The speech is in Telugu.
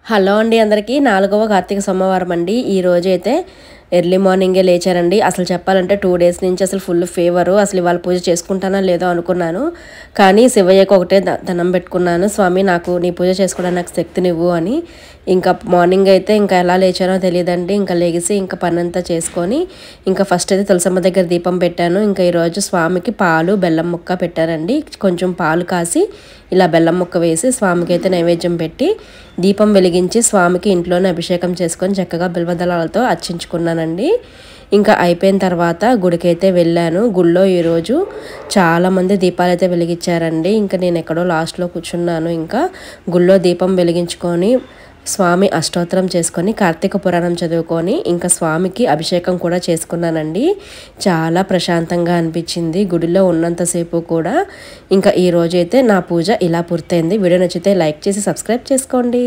హలో అండి అందరికీ 4వ కార్తీక సోమవారం అండి. ఈ రోజైతే ఎర్లీ మార్నింగే లేచారండి. అసలు చెప్పాలంటే 2 డేస్ నుంచి అసలు ఫుల్ ఫీవరు. అసలు ఇవాళ పూజ చేసుకుంటానో లేదో అనుకున్నాను. కానీ శివయ్యకి ఒకటే దండం పెట్టుకున్నాను, స్వామి నాకు నీ పూజ చేసుకోవడానికి నాకు శక్తినివ్వు అని. ఇంకా మార్నింగ్ అయితే ఇంకా ఎలా లేచానో తెలియదండి. ఇంకా లెగిసి ఇంకా పనంతా చేసుకొని ఇంకా ఫస్ట్ అయితే తులసమ్మ దగ్గర దీపం పెట్టాను. ఇంకా ఈరోజు స్వామికి పాలు బెల్లం ముక్క పెట్టారండి. కొంచెం పాలు కాసి ఇలా బెల్లం ముక్క వేసి స్వామికి అయితే నైవేద్యం పెట్టి దీపం వెలిగించి స్వామికి ఇంట్లోనే అభిషేకం చేసుకొని చక్కగా బిల్వదళాలతో అర్చించుకున్నానండి. ఇంకా అయిపోయిన తర్వాత గుడికైతే వెళ్ళాను. గుడిలో ఈరోజు చాలామంది దీపాలు అయితే వెలిగించారండి. ఇంకా నేను ఎక్కడో లాస్ట్లో కూర్చున్నాను. ఇంకా గుడిలో దీపం వెలిగించుకొని స్వామి అష్టోత్తరం చేసుకొని కార్తీక పురాణం చదువుకొని ఇంకా స్వామికి అభిషేకం కూడా చేసుకున్నానండి. చాలా ప్రశాంతంగా అనిపించింది గుడిలో ఉన్నంతసేపు కూడా. ఇంకా ఈ రోజైతే నా పూజ ఇలా పూర్తయింది. వీడియో నచ్చితే లైక్ చేసి సబ్స్క్రైబ్ చేసుకోండి.